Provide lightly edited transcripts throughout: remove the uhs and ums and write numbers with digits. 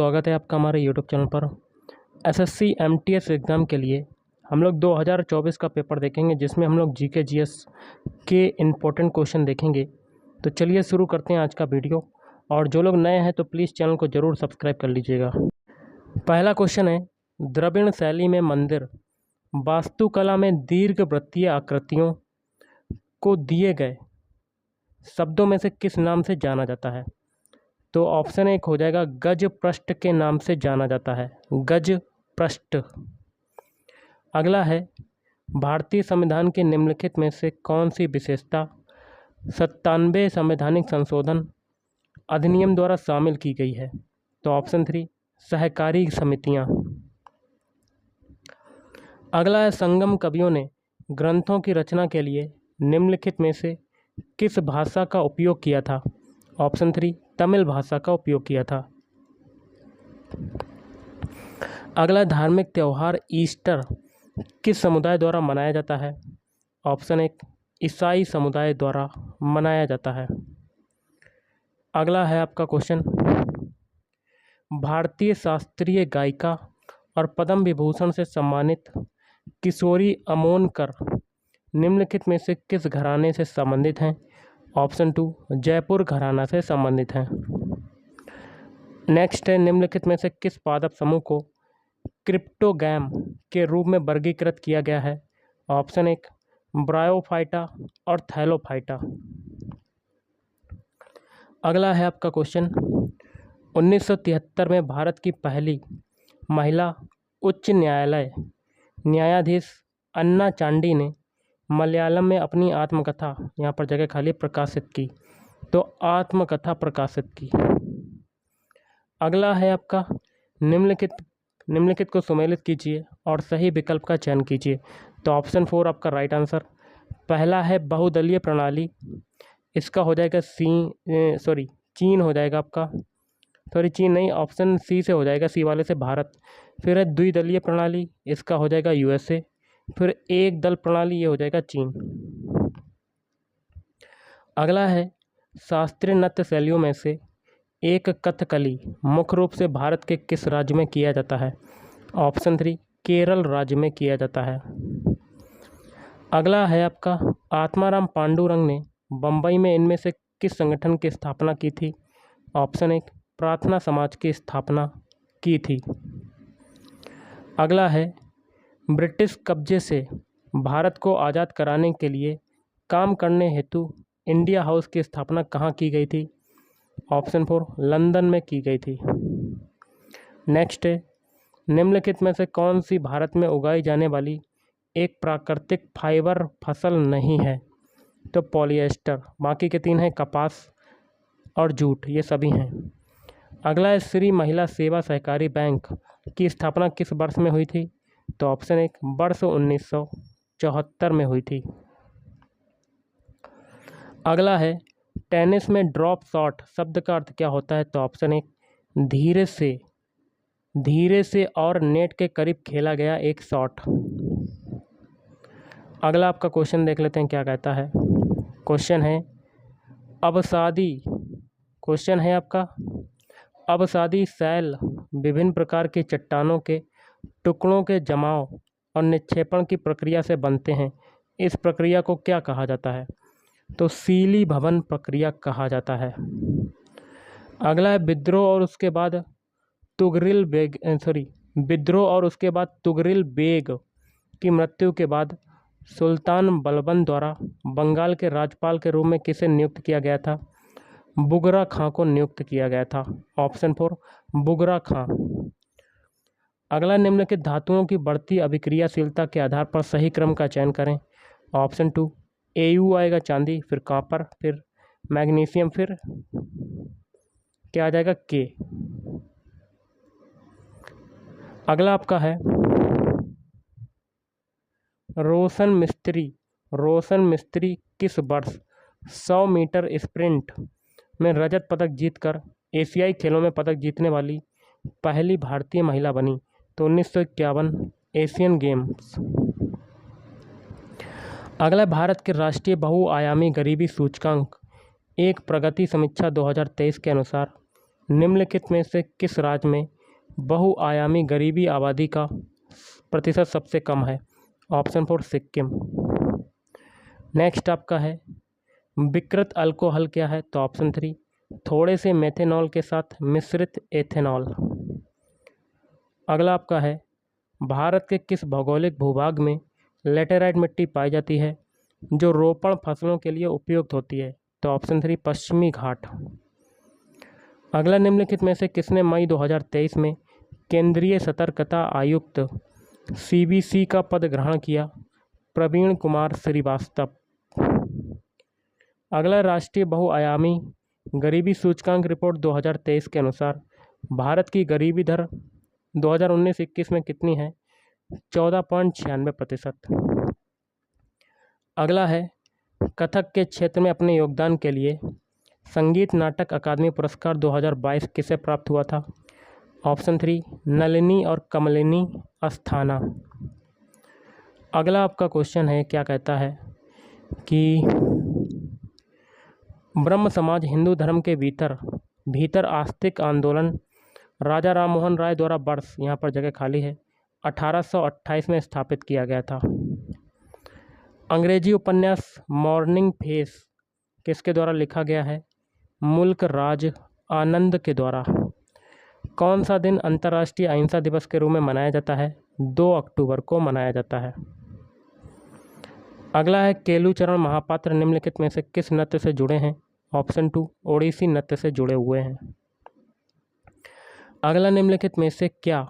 स्वागत है आपका हमारे यूट्यूब चैनल पर। एसएससी एमटीएस एग्ज़ाम के लिए हम लोग 2024 का पेपर देखेंगे, जिसमें हम लोग जीके जीएस के इम्पोर्टेंट क्वेश्चन देखेंगे। तो चलिए शुरू करते हैं आज का वीडियो। और जो लोग नए हैं तो प्लीज़ चैनल को ज़रूर सब्सक्राइब कर लीजिएगा। पहला क्वेश्चन है, द्रविड़ शैली में मंदिर वास्तुकला में दीर्घवृत्तीय आकृतियों को दिए गए शब्दों में से किस नाम से जाना जाता है? तो ऑप्शन एक हो जाएगा गज पृष्ठ के नाम से जाना जाता है, गज पृष्ठ। अगला है, भारतीय संविधान के निम्नलिखित में से कौन सी विशेषता 97वें संवैधानिक संशोधन अधिनियम द्वारा शामिल की गई है? तो ऑप्शन 3 सहकारी समितियां। अगला है, संगम कवियों ने ग्रंथों की रचना के लिए निम्नलिखित में से किस भाषा का उपयोग किया था? ऑप्शन 3 तमिल भाषा का उपयोग किया था। अगला, धार्मिक त्यौहार ईस्टर किस समुदाय द्वारा मनाया जाता है? ऑप्शन 1 ईसाई समुदाय द्वारा मनाया जाता है। अगला है आपका क्वेश्चन, भारतीय शास्त्रीय गायिका और पद्म विभूषण से सम्मानित किशोरी अमोनकर निम्नलिखित में से किस घराने से संबंधित हैं? ऑप्शन 2 जयपुर घराना से संबंधित हैं। नेक्स्ट है, निम्नलिखित में से किस पादप समूह को क्रिप्टोगैम के रूप में वर्गीकृत किया गया है? ऑप्शन 1 ब्रायोफाइटा और थैलोफाइटा। अगला है आपका क्वेश्चन, 1973 में भारत की पहली महिला उच्च न्यायालय न्यायाधीश अन्ना चांडी ने मलयालम में अपनी आत्मकथा, यहाँ पर जगह खाली, प्रकाशित की। तो आत्मकथा प्रकाशित की। अगला है आपका, निम्नलिखित को सुमेलित कीजिए और सही विकल्प का चयन कीजिए। तो ऑप्शन 4 आपका राइट आंसर। पहला है बहुदलीय प्रणाली, इसका हो जाएगा चीन हो जाएगा आपका, चीन नहीं, ऑप्शन सी से हो जाएगा, सी वाले से भारत। फिर है द्विदलीय प्रणाली, इसका हो जाएगा यूएसए। फिर एक दल प्रणाली, ये हो जाएगा चीन। अगला है, शास्त्रीय नृत्य शैलियों में से एक कथकली मुख्य रूप से भारत के किस राज्य में किया जाता है? ऑप्शन 3 केरल राज्य में किया जाता है। अगला है आपका, आत्माराम पांडुरंग ने बम्बई में इनमें से किस संगठन की स्थापना की थी? ऑप्शन 1 प्रार्थना समाज की स्थापना की थी। अगला है, ब्रिटिश कब्जे से भारत को आज़ाद कराने के लिए काम करने हेतु इंडिया हाउस की स्थापना कहाँ की गई थी? ऑप्शन 4 लंदन में की गई थी। नेक्स्ट है, निम्नलिखित में से कौन सी भारत में उगाई जाने वाली एक प्राकृतिक फाइबर फसल नहीं है? तो पॉलिएस्टर। बाकी के 3 हैं कपास और जूट, ये सभी हैं। अगला है, श्री महिला सेवा सहकारी बैंक की स्थापना किस वर्ष में हुई थी? तो ऑप्शन 1 वर्ष 1974 में हुई थी। अगला है, टेनिस में ड्रॉप शॉट शब्द का अर्थ क्या होता है? तो ऑप्शन 1 धीरे से और नेट के करीब खेला गया एक शॉट। अगला आपका क्वेश्चन देख लेते हैं क्या कहता है। क्वेश्चन है, अवसादी शैल विभिन्न प्रकार की चट्टानों के टुकड़ों के जमाव और निक्षेपण की प्रक्रिया से बनते हैं। इस प्रक्रिया को क्या कहा जाता है? तो सीलीभवन प्रक्रिया कहा जाता है। अगला है, विद्रोह और उसके बाद तुगरिल बेग की मृत्यु के बाद सुल्तान बलबन द्वारा बंगाल के राज्यपाल के रूप में किसे नियुक्त किया गया था? बुगरा खां को नियुक्त किया गया था। ऑप्शन 4 बुगरा खां। अगला, निम्नलिखित धातुओं की बढ़ती अभिक्रियाशीलता के आधार पर सही क्रम का चयन करें। ऑप्शन 2 एयू आएगा चांदी, फिर कॉपर, फिर मैग्नीशियम, फिर क्या आ जाएगा के। अगला आपका है, रोशन मिस्त्री किस वर्ष 100 मीटर स्प्रिंट में रजत पदक जीतकर एशियाई खेलों में पदक जीतने वाली पहली भारतीय महिला बनी? तो 1951 एशियन गेम्स। अगला, भारत के राष्ट्रीय बहुआयामी गरीबी सूचकांक एक प्रगति समीक्षा 2023 के अनुसार निम्नलिखित में से किस राज्य में बहुआयामी गरीबी आबादी का प्रतिशत सबसे कम है? ऑप्शन 4 सिक्किम। नेक्स्ट आपका है विकृत अल्कोहल क्या है? तो ऑप्शन 3 थोड़े से मेथेनॉल के साथ मिश्रित एथेनॉल। अगला आपका है भारत के किस भौगोलिक भूभाग में लेटेराइट मिट्टी पाई जाती है जो रोपण फसलों के लिए उपयुक्त होती है? तो ऑप्शन 3 पश्चिमी घाट। अगला निम्नलिखित में से किसने मई 2023 में केंद्रीय सतर्कता आयुक्त CBC का पद ग्रहण किया? प्रवीण कुमार श्रीवास्तव। अगला राष्ट्रीय बहुआयामी गरीबी सूचकांक रिपोर्ट 2023 के अनुसार भारत की गरीबी दर 2019-21 में कितनी है? 14.96%। अगला है कथक के क्षेत्र में अपने योगदान के लिए संगीत नाटक अकादमी पुरस्कार 2022 किसे प्राप्त हुआ था? ऑप्शन 3 नलिनी और कमलिनी अस्थाना। अगला आपका क्वेश्चन है, क्या कहता है कि ब्रह्म समाज हिंदू धर्म के भीतर आस्तिक आंदोलन राजा राम मोहन राय द्वारा वर्ष, यहाँ पर जगह खाली है, 1828 में स्थापित किया गया था। अंग्रेजी उपन्यास मॉर्निंग फेस किसके द्वारा लिखा गया है? मुल्क राज आनंद के द्वारा। कौन सा दिन अंतर्राष्ट्रीय अहिंसा दिवस के रूप में मनाया जाता है? 2 अक्टूबर को मनाया जाता है। अगला है केलुचरण महापात्र निम्नलिखित में से किस नृत्य से जुड़े हैं? ऑप्शन 2 ओडिसी नृत्य से जुड़े हुए हैं। अगला निम्नलिखित में से क्या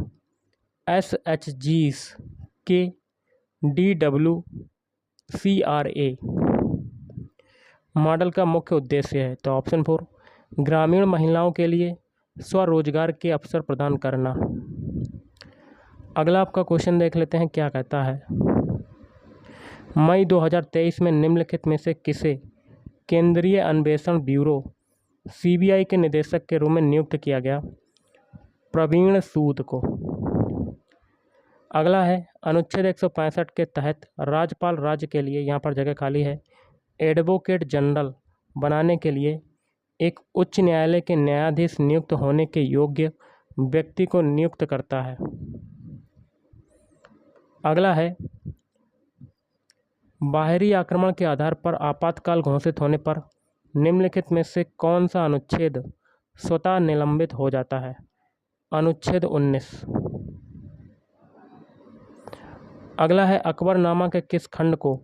SHGs के DWCRA मॉडल का मुख्य उद्देश्य है? तो ऑप्शन 4 ग्रामीण महिलाओं के लिए स्वरोजगार के अवसर प्रदान करना। अगला आपका क्वेश्चन देख लेते हैं, क्या कहता है मई 2023 में निम्नलिखित में से किसे केंद्रीय अन्वेषण ब्यूरो CBI के निदेशक के रूप में नियुक्त किया गया? प्रवीण सूद को। अगला है अनुच्छेद 165 के तहत राज्यपाल राज्य के लिए, यहाँ पर जगह खाली है, एडवोकेट जनरल बनाने के लिए एक उच्च न्यायालय के न्यायाधीश नियुक्त होने के योग्य व्यक्ति को नियुक्त करता है। अगला है बाहरी आक्रमण के आधार पर आपातकाल घोषित होने पर निम्नलिखित में से कौन सा अनुच्छेद स्वतः निलंबित हो जाता है? अनुच्छेद 19। अगला है अकबरनामा के किस खंड को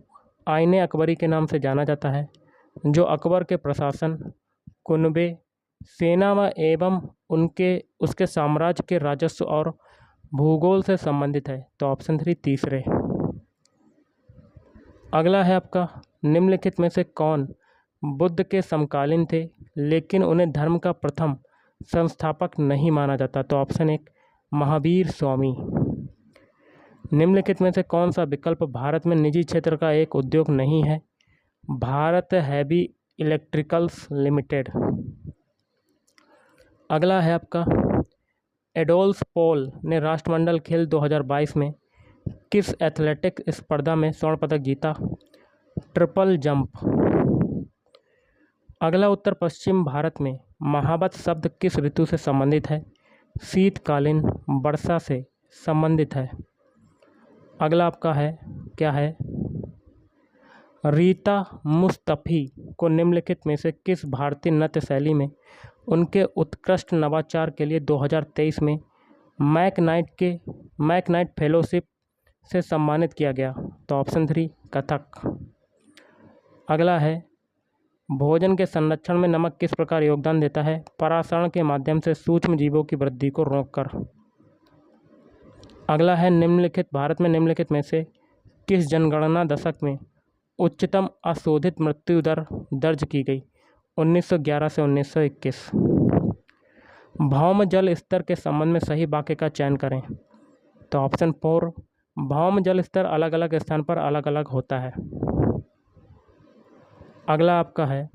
आईने अकबरी के नाम से जाना जाता है, जो अकबर के प्रशासन, कुनबे, सेना व एवं उसके साम्राज्य के राजस्व और भूगोल से संबंधित है? तो ऑप्शन 3 तीसरे। अगला है आपका निम्नलिखित में से कौन बुद्ध के समकालीन थे लेकिन उन्हें धर्म का प्रथम संस्थापक नहीं माना जाता? तो ऑप्शन 1 महावीर स्वामी। निम्नलिखित में से कौन सा विकल्प भारत में निजी क्षेत्र का एक उद्योग नहीं है? Bharat heavy electricals limited. अगला है आपका एडोल्फ पॉल ने राष्ट्रमंडल खेल 2022 में किस एथलेटिक स्पर्धा में स्वर्ण पदक जीता? Triple jump. अगला उत्तर पश्चिम भारत में महावत शब्द किस ऋतु से संबंधित है? शीतकालीन वर्षा से संबंधित है। अगला आपका है, क्या है रीता मुस्तफ़ी को निम्नलिखित में से किस भारतीय नृत्य शैली में उनके उत्कृष्ट नवाचार के लिए 2023 में मैकनाइट फेलोशिप से सम्मानित किया गया? तो ऑप्शन 3 कथक। अगला है भोजन के संरक्षण में नमक किस प्रकार योगदान देता है? परासरण के माध्यम से सूक्ष्म जीवों की वृद्धि को रोककर। अगला है भारत में निम्नलिखित में से किस जनगणना दशक में उच्चतम अशोधित मृत्यु दर दर्ज की गई? 1911 से 1921। भौम जल स्तर के संबंध में सही वाक्य का चयन करें? तो ऑप्शन 4 भौम जल स्तर अलग अलग स्थान पर अलग अलग होता है। अगला आपका है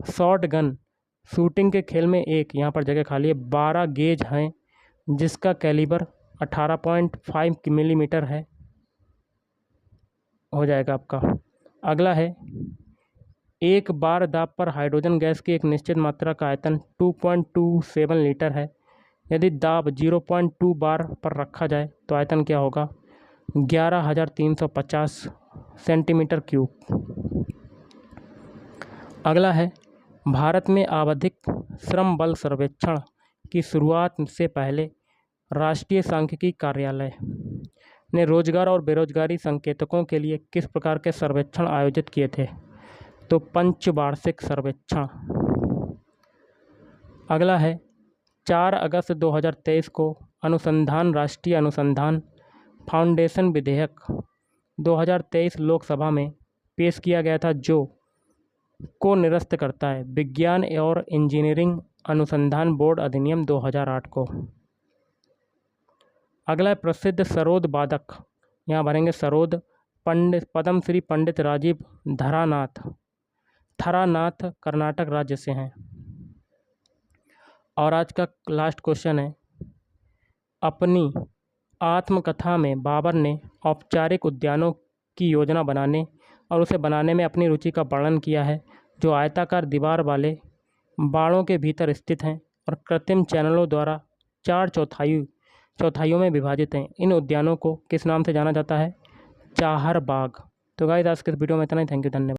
शॉर्ट गन शूटिंग के खेल में यहाँ पर जगह खाली है, 12 गेज हैं जिसका कैलिबर 18.5 मिलीमीटर है, हो जाएगा आपका। अगला है एक बार दाब पर हाइड्रोजन गैस की एक निश्चित मात्रा का आयतन 2.27 लीटर है। यदि दाब 0.2 बार पर रखा जाए तो आयतन क्या होगा? 11,350 सेंटीमीटर क्यूब। अगला है, भारत में आवधिक श्रम बल सर्वेक्षण की शुरुआत से पहले राष्ट्रीय सांख्यिकी कार्यालय ने रोजगार और बेरोजगारी संकेतकों के लिए किस प्रकार के सर्वेक्षण आयोजित किए थे? तो पंचवार्षिक सर्वेक्षण। अगला है, 4 अगस्त 2023 को राष्ट्रीय अनुसंधान फाउंडेशन विधेयक 2023 लोकसभा में पेश किया गया था, जो को निरस्त करता है विज्ञान और इंजीनियरिंग अनुसंधान बोर्ड अधिनियम 2008 को। अगला है, प्रसिद्ध सरोद वादक, यहाँ भरेंगे सरोद, पद्मश्री पंडित राजीव थरानाथ कर्नाटक राज्य से हैं। और आज का लास्ट क्वेश्चन है, अपनी आत्मकथा में बाबर ने औपचारिक उद्यानों की योजना बनाने और उसे बनाने में अपनी रुचि का वर्णन किया है, जो आयताकार दीवार वाले बाड़ों के भीतर स्थित हैं और कृत्रिम चैनलों द्वारा 4 चौथाइयों में विभाजित हैं। इन उद्यानों को किस नाम से जाना जाता है? चाहर बाग। तो गाइस, आज के इस वीडियो में इतना ही। थैंक यू, धन्यवाद।